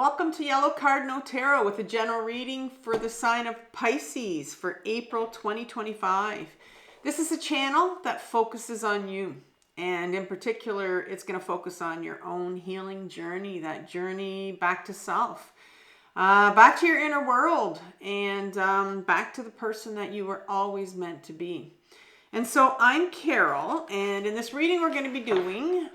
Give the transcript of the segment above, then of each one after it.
Welcome to Yellow Cardinal Tarot with a general reading for the sign of Pisces for April 2025. This is a channel that focuses on you, and in particular, it's going to focus on your own healing journey, that journey back to self, back to your inner world, and back to the person that you were always meant to be. And so I'm Carol, and in this reading we're going to be doing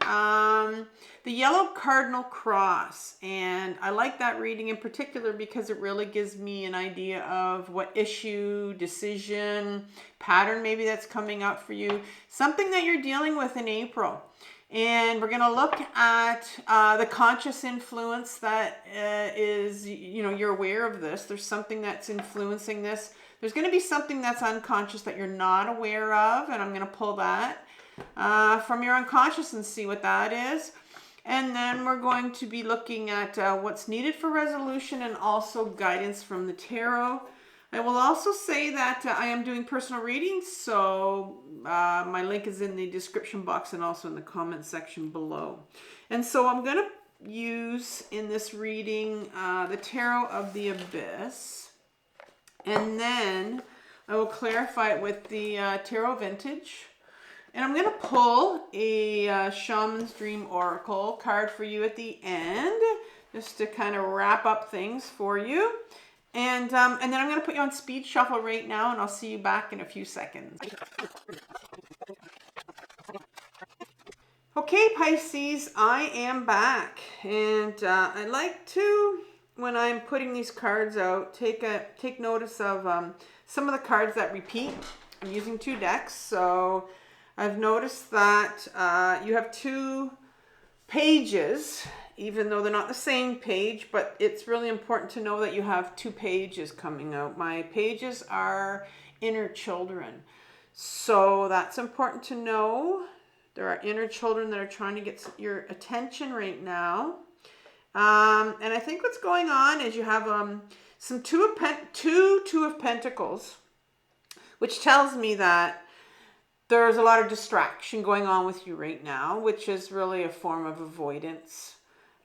the Yellow Cardinal Cross. And I like that reading in particular because it really gives me an idea of what issue, decision, pattern maybe that's coming up for you, something that you're dealing with in April. And we're going to look at the conscious influence that is, you're aware of this. There's something that's influencing this. There's going to be something that's unconscious that you're not aware of, and I'm going to pull that from your unconscious and see what that is. And then we're going to be looking at what's needed for resolution and also guidance from the tarot. I will also say that I am doing personal readings, so my link is in the description box and also in the comment section below. And so I'm going to use in this reading the Tarot of the Abyss. And then I will clarify it with the Tarot Vintage. And I'm going to pull a Shaman's Dream Oracle card for you at the end, just to kind of wrap up things for you. And then I'm going to put you on speed shuffle right now, and I'll see you back in a few seconds. Okay, Pisces, I am back. And I like to, when I'm putting these cards out, take notice of some of the cards that repeat. I'm using two decks, so I've noticed that you have two pages, even though they're not the same page, but it's really important to know that you have two pages coming out. My pages are inner children, so that's important to know. There are inner children that are trying to get your attention right now. And I think what's going on is you have some two of Pentacles, which tells me that there's a lot of distraction going on with you right now, which is really a form of avoidance.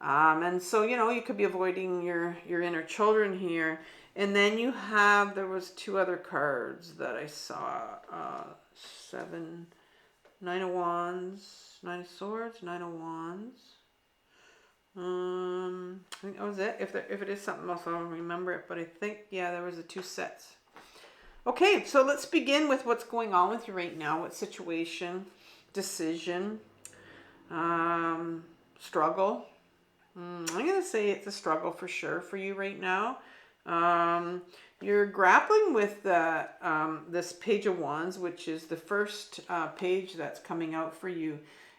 And so, you could be avoiding your inner children here. And then you have, there was two other cards that I saw, 9 of Wands, 9 of Swords, 9 of Wands. I think that was it. If it is something else, I'll remember it. But I think, yeah, there was the two sets. Okay, so let's begin with what's going on with you right now. What situation, decision, struggle. I'm going to say it's a struggle for sure for you right now. You're grappling with this Page of Wands, which is the first page that's coming out for you.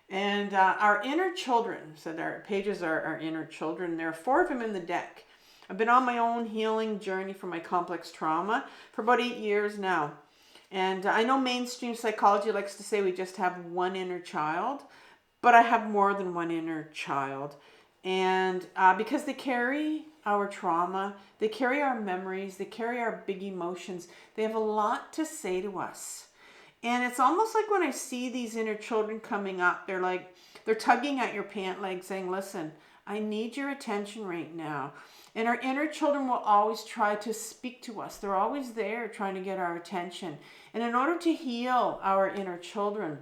And our inner children, so our pages are our inner children. There are 4 of them in the deck. I've been on my own healing journey for my complex trauma for about 8 years now. And I know mainstream psychology likes to say we just have one inner child, but I have more than one inner child. And because they carry our trauma, they carry our memories, they carry our big emotions, they have a lot to say to us. And it's almost like when I see these inner children coming up, they're tugging at your pant leg saying, listen, I need your attention right now. And our inner children will always try to speak to us. They're always there trying to get our attention. And in order to heal our inner children,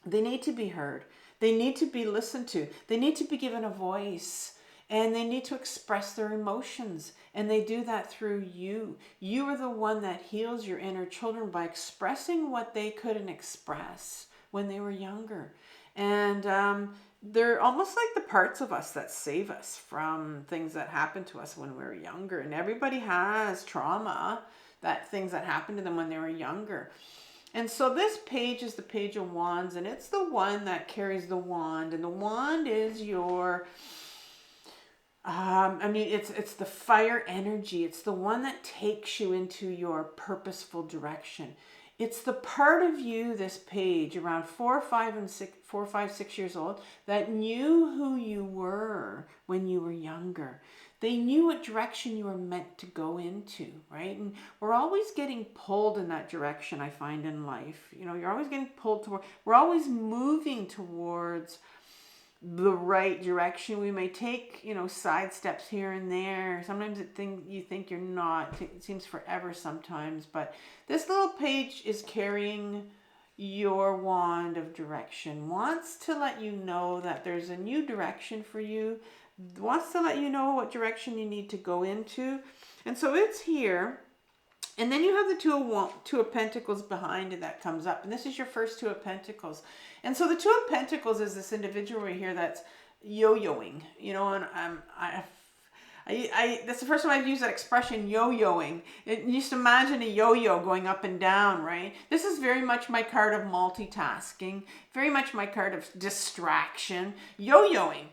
they need to be heard. They need to be listened to. They need to be given a voice. And they need to express their emotions. And they do that through you. You are the one that heals your inner children by expressing what they couldn't express when they were younger. And they're almost like the parts of us that save us from things that happened to us when we were younger. And everybody has trauma, things that happened to them when they were younger. And so this page is the Page of Wands, and it's the one that carries the wand. And the wand is your... it's the fire energy. It's the one that takes you into your purposeful direction. It's the part of you, this page, around 4, 5, 6 years old, that knew who you were when you were younger. They knew what direction you were meant to go into, right? And we're always getting pulled in that direction, I find, in life. You're always getting pulled toward, we're always moving towards the right direction. We may take, side steps here and there. Sometimes you think you're not. It seems forever sometimes. But this little page is carrying your wand of direction. Wants to let you know that there's a new direction for you. Wants to let you know what direction you need to go into. And so it's here. And then you have the two of Pentacles behind it that comes up. And this is your first Two of Pentacles. And so the Two of Pentacles is this individual right here that's yo-yoing, and that's the first time I've used that expression, yo-yoing. You used to imagine a yo-yo going up and down, right? This is very much my card of multitasking, very much my card of distraction, yo-yoing.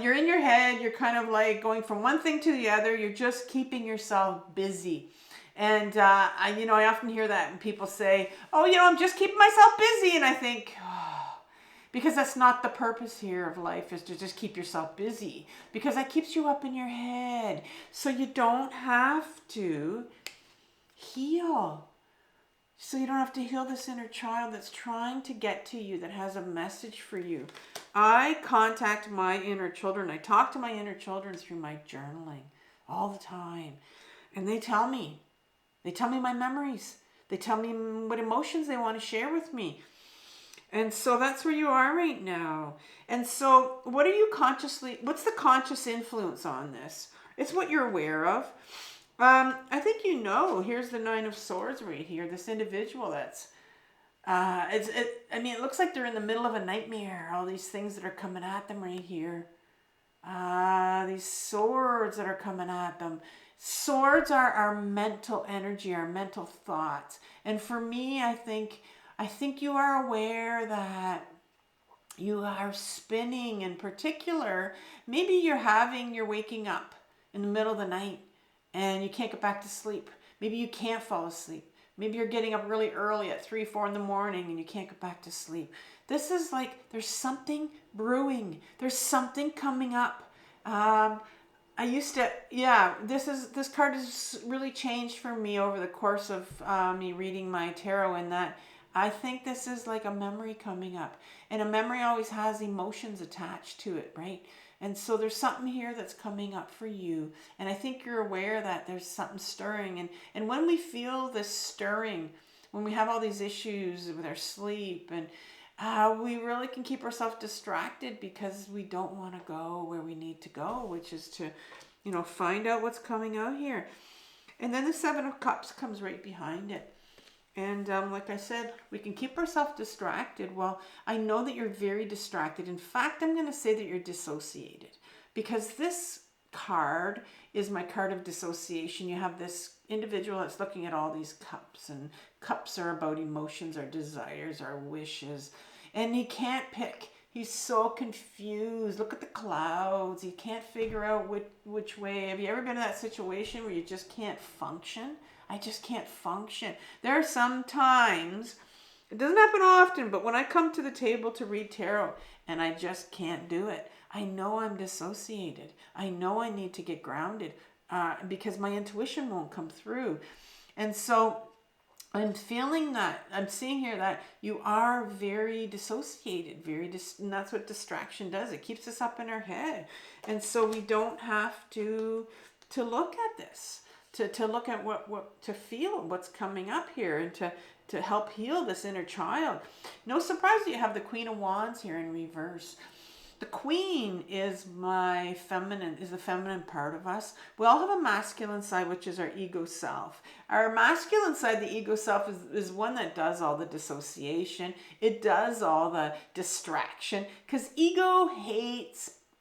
You're in your head, you're kind of like going from one thing to the other, you're just keeping yourself busy. And, I often hear that when people say, oh, I'm just keeping myself busy. And I think, because that's not the purpose here of life, is to just keep yourself busy, because that keeps you up in your head. So you don't have to heal. So you don't have to heal this inner child that's trying to get to you, that has a message for you. I contact my inner children. I talk to my inner children through my journaling all the time. And they tell me my memories. They tell me what emotions they want to share with me. And so that's where you are right now. And so what's the conscious influence on this? It's what you're aware of. I think here's the Nine of Swords right here. This individual that's, it looks like they're in the middle of a nightmare. All these things that are coming at them right here. These swords that are coming at them. Swords are our mental energy, our mental thoughts. And for me, I think you are aware that you are spinning. In particular, maybe you're waking up in the middle of the night and you can't get back to sleep. Maybe you can't fall asleep. Maybe you're getting up really early at 3, 4 in the morning and you can't get back to sleep. This is like there's something brewing. There's something coming up. This card has really changed for me over the course of me reading my tarot, in that I think this is like a memory coming up. And a memory always has emotions attached to it, right? And so there's something here that's coming up for you. And I think you're aware that there's something stirring. And when we feel this stirring, when we have all these issues with our sleep, and we really can keep ourselves distracted because we don't want to go where we need to go, which is to, find out what's coming out here. And then the Seven of Cups comes right behind it. And like I said, we can keep ourselves distracted. Well, I know that you're very distracted. In fact, I'm going to say that you're dissociated, because this card is my card of dissociation. You have this individual that's looking at all these cups, and cups are about emotions, our desires, our wishes, and he can't pick. He's so confused. Look at the clouds. He can't figure out which way. Have you ever been in that situation where you just can't function? I just can't function. There are some times, it doesn't happen often, but when I come to the table to read tarot and I just can't do it, I know I'm dissociated. I know I need to get grounded because my intuition won't come through. And so I'm feeling that, I'm seeing here that you are very dissociated, and that's what distraction does. It keeps us up in our head. And so we don't have to look at this. To look at to feel what's coming up here, and to help heal this inner child. No surprise that you have the Queen of Wands here in reverse. The Queen is the feminine part of us. We all have a masculine side, which is our ego self. Our masculine side, the ego self, is one that does all the dissociation. It does all the distraction, because ego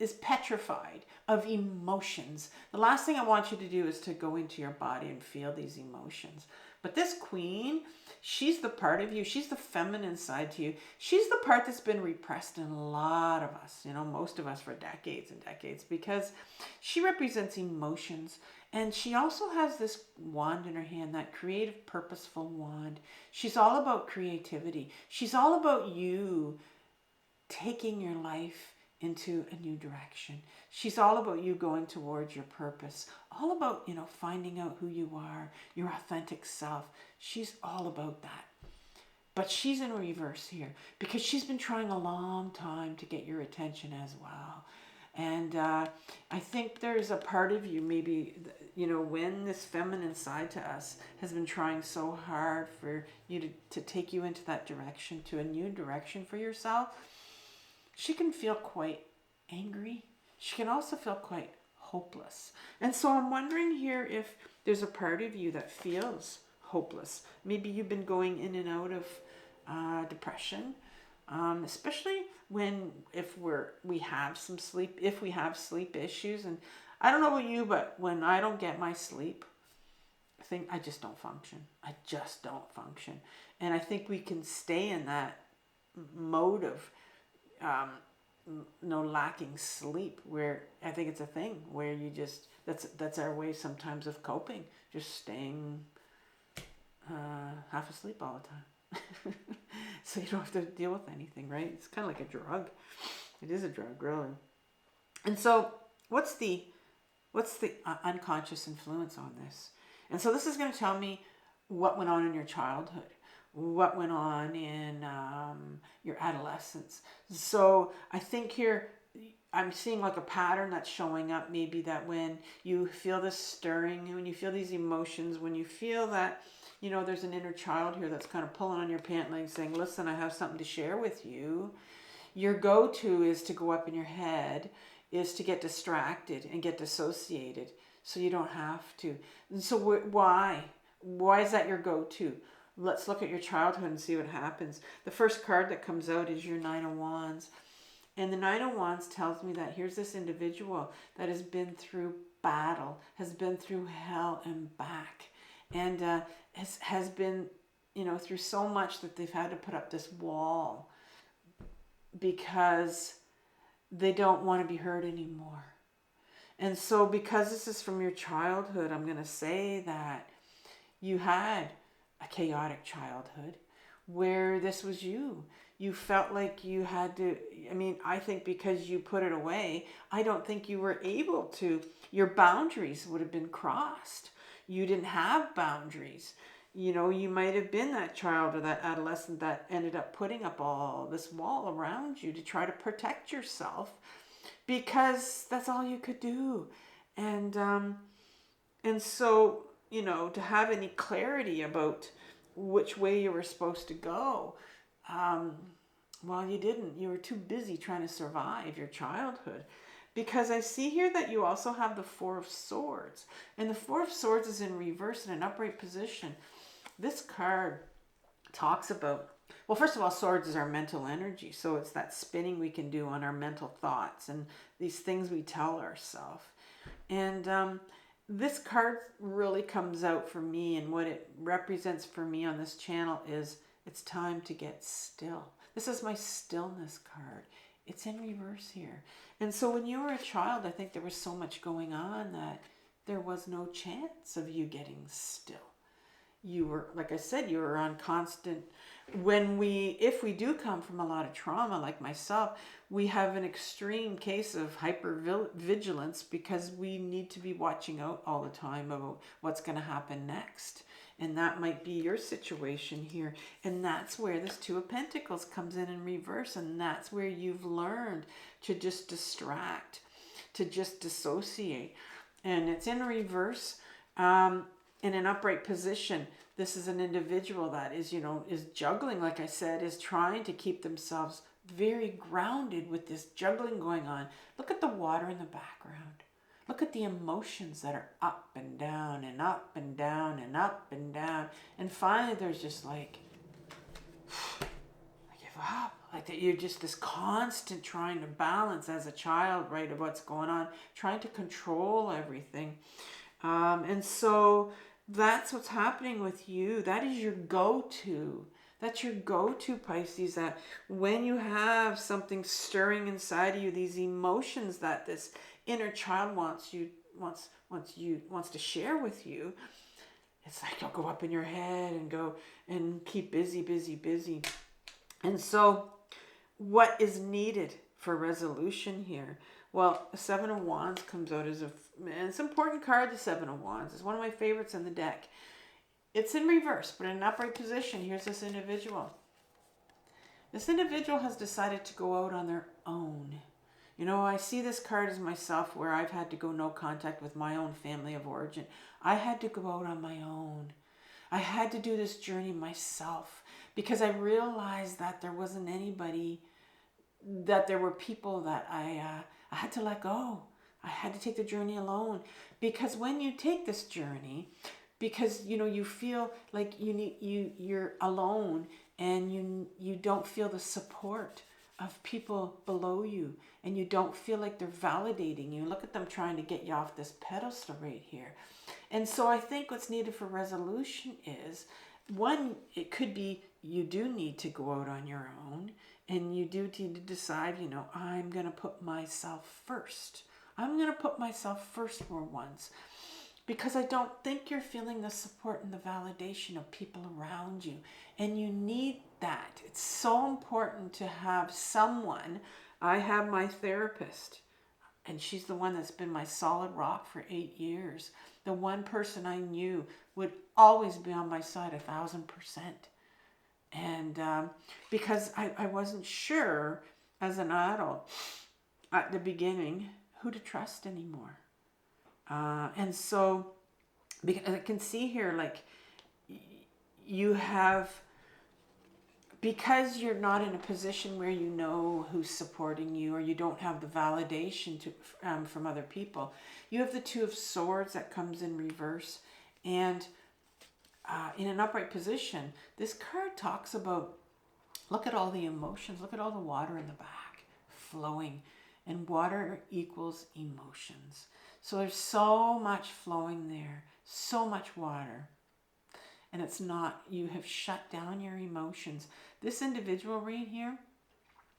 is petrified of emotions. The last thing I want you to do is to go into your body and feel these emotions. But this Queen, she's the part of you. She's the feminine side to you. She's the part that's been repressed in a lot of us, most of us, for decades and decades, because she represents emotions. And she also has this wand in her hand, that creative, purposeful wand. She's all about creativity. She's all about you taking your life into a new direction. She's all about you going towards your purpose, all about, finding out who you are, your authentic self. She's all about that. But she's in reverse here because she's been trying a long time to get your attention as well. And I think there's a part of you, maybe, you know, when this feminine side to us has been trying so hard for you to take you into that direction, to a new direction for yourself, she can feel quite angry. She can also feel quite hopeless. And so I'm wondering here if there's a part of you that feels hopeless. Maybe you've been going in and out of depression, especially if we have sleep issues. And I don't know about you, but when I don't get my sleep, I think I just don't function. And I think we can stay in that mode of lacking sleep, where I think it's a thing where you just, that's our way sometimes of coping, just staying half asleep all the time. So you don't have to deal with anything, right? It's kind of like a drug. It is a drug, really. And so what's the unconscious influence on this? And so this is going to tell me what went on in your childhood, what went on in your adolescence. So I think here I'm seeing like a pattern that's showing up, maybe that when you feel this stirring, when you feel these emotions, when you feel that, you know, there's an inner child here that's kind of pulling on your pant leg saying, listen, I have something to share with you. Your go-to is to go up in your head, is to get distracted and get dissociated so you don't have to. And so why? Why is that your go-to? Let's look at your childhood and see what happens. The first card that comes out is your Nine of Wands. And the Nine of Wands tells me that here's this individual that has been through battle, has been through hell and back, and has been, you know, through so much that they've had to put up this wall because they don't want to be hurt anymore. And so because this is from your childhood, I'm going to say that you had a chaotic childhood where this was you. You felt like you had to, I mean, I think because you put it away, I don't think you were able to, your boundaries would have been crossed. You didn't have boundaries. You know, you might have been that child or that adolescent that ended up putting up all this wall around you to try to protect yourself because that's all you could do. And so, you know, to have any clarity about which way you were supposed to go, well, you didn't. You were too busy trying to survive your childhood. Because I see here that you also have the Four of Swords. And the Four of Swords is in reverse in an upright position. This card talks about, well, first of all, swords is our mental energy. So it's that spinning we can do on our mental thoughts and these things we tell ourselves. And this card really comes out for me, and what it represents for me on this channel is it's time to get still. This is my stillness card. It's in reverse here. And so when you were a child, I think there was so much going on that there was no chance of you getting still. You were, like I said, you were on constant, if we do come from a lot of trauma, like myself, we have an extreme case of hypervigilance because we need to be watching out all the time about what's going to happen next. And that might be your situation here. And that's where this Two of Pentacles comes in reverse. And that's where you've learned to just distract, to just dissociate. And it's in reverse in an upright position. This is an individual that is, you know, is juggling, like I said, is trying to keep themselves very grounded with this juggling going on. Look at the water in the background. Look at the emotions that are up and down and up and down and up and down. And finally, there's just like, I give up. Like that you're just this constant trying to balance as a child, right, of what's going on, trying to control everything. And so that's what's happening with you. That is your go-to. That's your go-to, Pisces, that when you have something stirring inside of you, these emotions that this inner child wants to share with you, it's like you'll go up in your head and go and keep busy, busy, busy. And so what is needed for resolution here? Well, the Seven of Wands comes out as it's an important card, the Seven of Wands. It's one of my favorites in the deck. It's in reverse, but in an upright position. Here's this individual. This individual has decided to go out on their own. You know, I see this card as myself, where I've had to go no contact with my own family of origin. I had to go out on my own. I had to do this journey myself, because I realized that there wasn't anybody, that there were people that I had to let go. I had to take the journey alone, because when you take this journey, because you know, you feel like you're alone, and you don't feel the support of people below you, and you don't feel like they're validating you. Look at them trying to get you off this pedestal right here. And so I think what's needed for resolution is, one, it could be you do need to go out on your own, and you do need to decide, you know, I'm going to put myself first. I'm going to put myself first for once, because I don't think you're feeling the support and the validation of people around you. And you need that. It's so important to have someone. I have my therapist, and she's the one that's been my solid rock for 8 years. The one person I knew would always be on my side 1,000%. And because I wasn't sure as an adult at the beginning who to trust anymore. And so, because I can see here, like, you have, because you're not in a position where you know who's supporting you, or you don't have the validation from other people, you have the Two of Swords that comes in reverse. And in an upright position, this card talks about, look at all the emotions, look at all the water in the back flowing, and water equals emotions. So there's so much flowing there, so much water. And it's not, you have shut down your emotions. This individual right here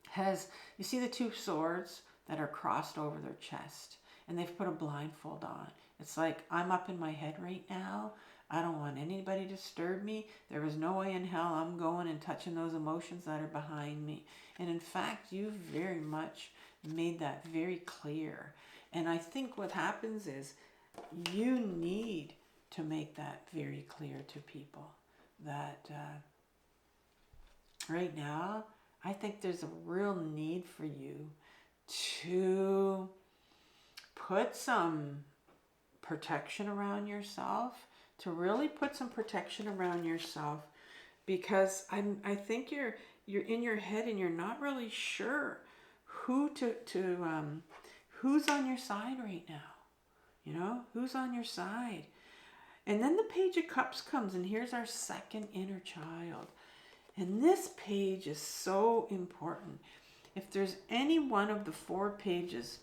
has, you see the Two Swords that are crossed over their chest, and they've put a blindfold on. It's like, I'm up in my head right now. I don't want anybody to disturb me. There is no way in hell I'm going and touching those emotions that are behind me. And in fact, you very much made that very clear. And I think what happens is, you need to make that very clear to people, that right now, I think there's a real need for you to put some protection around yourself, to really put some protection around yourself, because I think you're in your head, and you're not really sure who who's on your side right now. You know, who's on your side? And then the Page of Cups comes, and here's our second inner child. And this page is so important. If there's any one of the 4 pages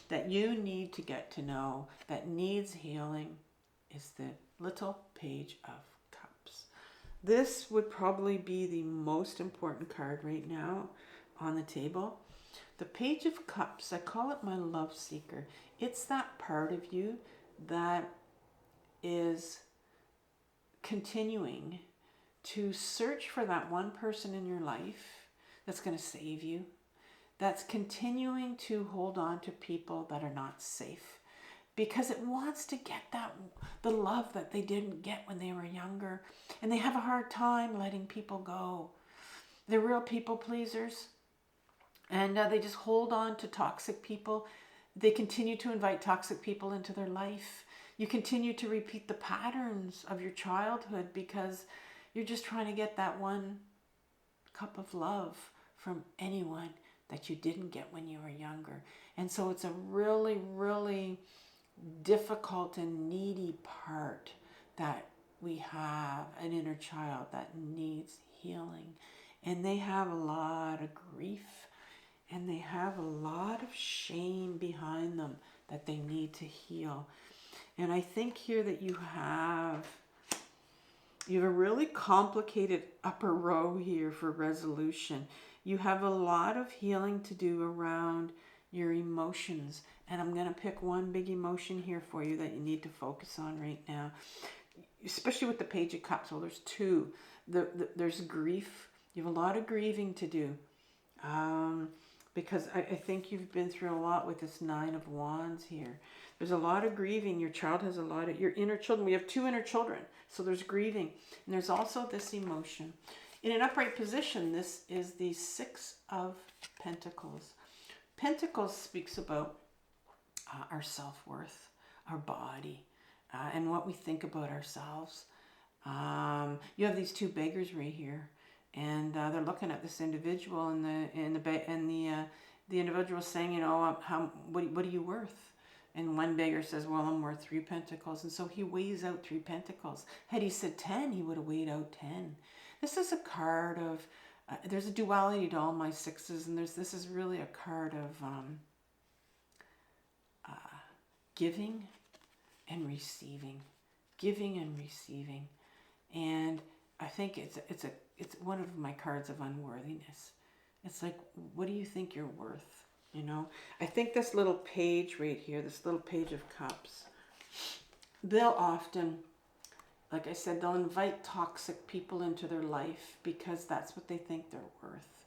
that you need to get to know that needs healing, is the little Page of Cups. This would probably be the most important card right now on the table. The Page of Cups, I call it my love seeker. It's that part of you that is continuing to search for that one person in your life that's going to save you, that's continuing to hold on to people that are not safe, because it wants to get the love that they didn't get when they were younger, and they have a hard time letting people go. They're real people pleasers, and they just hold on to toxic people. They continue to invite toxic people into their life. You continue to repeat the patterns of your childhood, because you're just trying to get that one cup of love from anyone that you didn't get when you were younger. And so it's a really, really difficult and needy part that we have, an inner child that needs healing. And they have a lot of grief, and they have a lot of shame behind them that they need to heal. And I think here that you have a really complicated upper row here for resolution. You have a lot of healing to do around your emotions. And I'm going to pick one big emotion here for you that you need to focus on right now, especially with the Page of Cups. Well, there's 2. There's grief. You have a lot of grieving to do. Because I think you've been through a lot with this 9 of Wands here. There's a lot of grieving. Your child has a lot of, your inner children. We have 2 inner children. So there's grieving. And there's also this emotion. In an upright position, this is the Six of Pentacles. Pentacles speaks about our self-worth, our body, and what we think about ourselves. You have these two beggars right here, and they're looking at this individual, and the individual is saying, you know, what are you worth? And one beggar says, well, I'm worth 3 pentacles. And so he weighs out 3 pentacles. Had he said 10, he would have weighed out 10. This is a card of, there's a duality to all my sixes, and this is really a card of giving and receiving. Giving and receiving. And I think it's one of my cards of unworthiness. It's like, what do you think you're worth? You know, I think this little page right here, this little page of cups, they'll often, like I said, they'll invite toxic people into their life because that's what they think they're worth.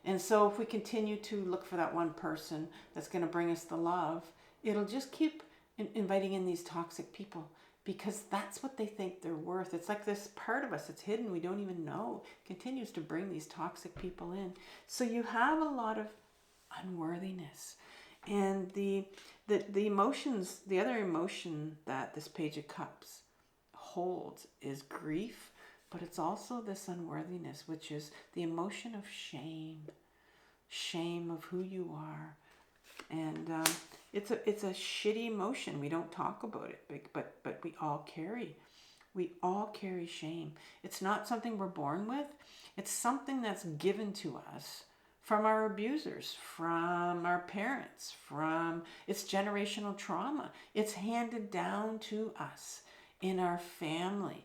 And so if we continue to look for that one person that's going to bring us the love, it'll just keep inviting in these toxic people because that's what they think they're worth. It's like this part of us, it's hidden, we don't even know, continues to bring these toxic people in. So you have a lot of unworthiness. And the emotions, the other emotion that this Page of Cups holds is grief, but it's also this unworthiness, which is the emotion of shame. Shame of who you are. And it's a shitty emotion. We don't talk about it, but we all carry. We all carry shame. It's not something we're born with. It's something that's given to us from our abusers, from our parents, it's generational trauma. It's handed down to us in our family.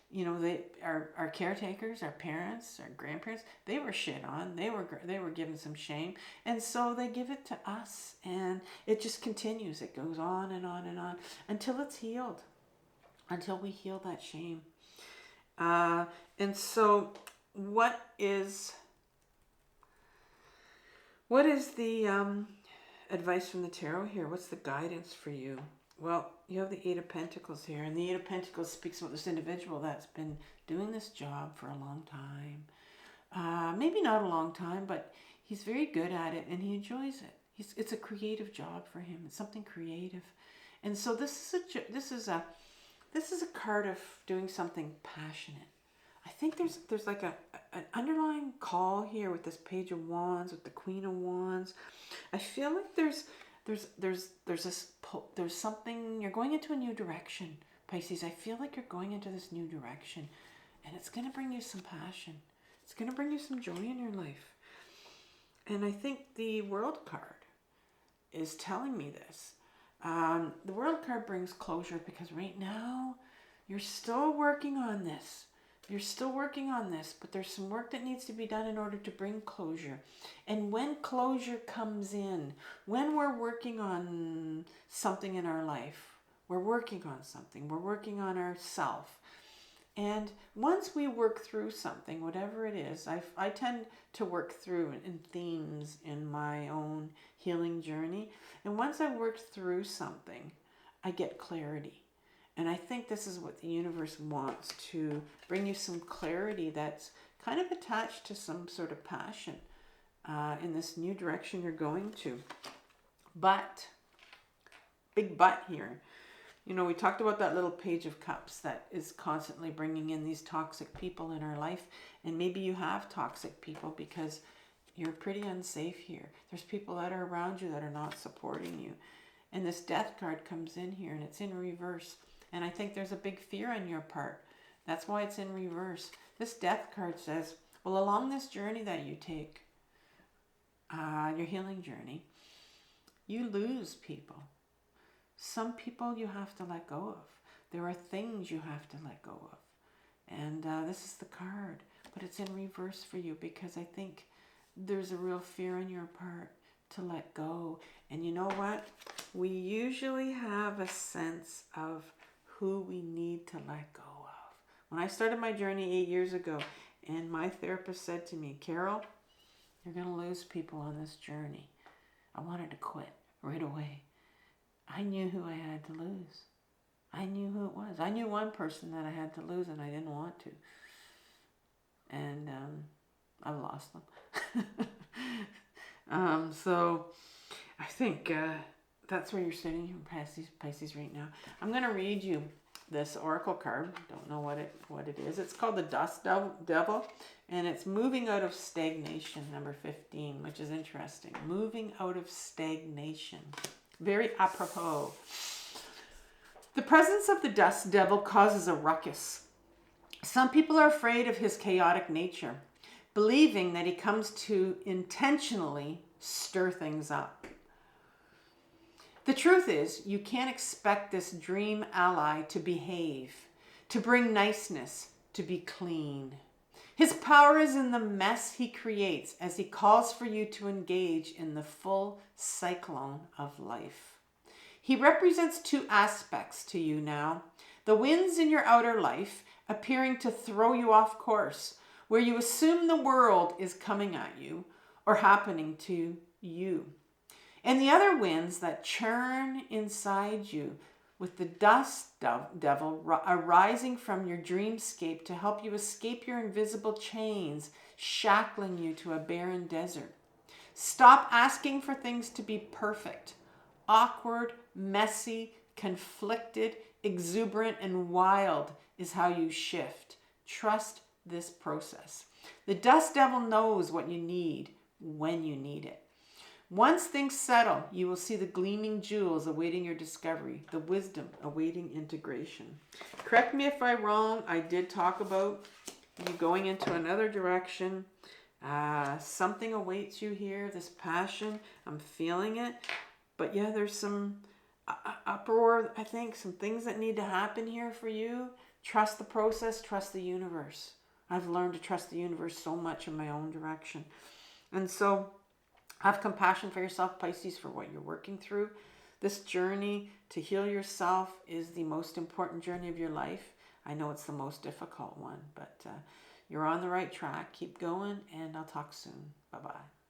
You know, our caretakers, our parents, our grandparents, they were shit on. They were given some shame, and so they give it to us, and it just continues. It goes on and on and on until it's healed, until we heal that shame. And so, what is the advice from the tarot here? What's the guidance for you? Well, you have the Eight of Pentacles here, and the Eight of Pentacles speaks about this individual that's been doing this job for a long time. Maybe not a long time, but he's very good at it, and he enjoys it. It's a creative job for him. It's something creative, and so this is a card of doing something passionate. I think there's like an underlying call here with this Page of Wands, with the Queen of Wands. I feel like there's something, you're going into a new direction, Pisces. I feel like you're going into this new direction, and it's going to bring you some passion. It's going to bring you some joy in your life. And I think the World card is telling me this. The World card brings closure because right now you're still working on this. You're still working on this, but there's some work that needs to be done in order to bring closure. And when closure comes in, when we're working on something in our life, we're working on something, we're working on ourself. And once we work through something, whatever it is, I tend to work through in themes in my own healing journey. And once I've worked through something, I get clarity. And I think this is what the universe wants, to bring you some clarity that's kind of attached to some sort of passion in this new direction you're going to. But, big but here. You know, we talked about that little Page of Cups that is constantly bringing in these toxic people in our life. And maybe you have toxic people because you're pretty unsafe here. There's people that are around you that are not supporting you. And this Death card comes in here, and it's in reverse. And I think there's a big fear on your part. That's why it's in reverse. This Death card says, well, along this journey that you take, your healing journey, you lose people. Some people you have to let go of. There are things you have to let go of. And this is the card. But it's in reverse for you because I think there's a real fear on your part to let go. And you know what? We usually have a sense of who we need to let go of. When I started my journey 8 years ago, and my therapist said to me, Carol, you're going to lose people on this journey. I wanted to quit right away. I knew who I had to lose. I knew who it was. I knew one person that I had to lose, and I didn't want to. and I've lost them. So I think that's where you're sitting, Pisces, right now. I'm going to read you this oracle card. Don't know what it is. It's called the Dust Devil, and it's moving out of stagnation, number 15, which is interesting. Moving out of stagnation. Very apropos. The presence of the Dust Devil causes a ruckus. Some people are afraid of his chaotic nature, believing that he comes to intentionally stir things up. The truth is, you can't expect this dream ally to behave, to bring niceness, to be clean. His power is in the mess he creates as he calls for you to engage in the full cyclone of life. He represents two aspects to you now. The winds in your outer life appearing to throw you off course, where you assume the world is coming at you or happening to you. And the other winds that churn inside you with the Dust Devil arising from your dreamscape to help you escape your invisible chains, shackling you to a barren desert. Stop asking for things to be perfect. Awkward, messy, conflicted, exuberant, and wild is how you shift. Trust this process. The Dust Devil knows what you need when you need it. Once things settle, you will see the gleaming jewels awaiting your discovery, the wisdom awaiting integration. Correct me if I'm wrong. I did talk about you going into another direction. Something awaits you here, this passion. I'm feeling it. But yeah, there's some uproar, I think, some things that need to happen here for you. Trust the process, trust the universe. I've learned to trust the universe so much in my own direction. And so have compassion for yourself, Pisces, for what you're working through. This journey to heal yourself is the most important journey of your life. I know it's the most difficult one, but you're on the right track. Keep going, and I'll talk soon. Bye-bye.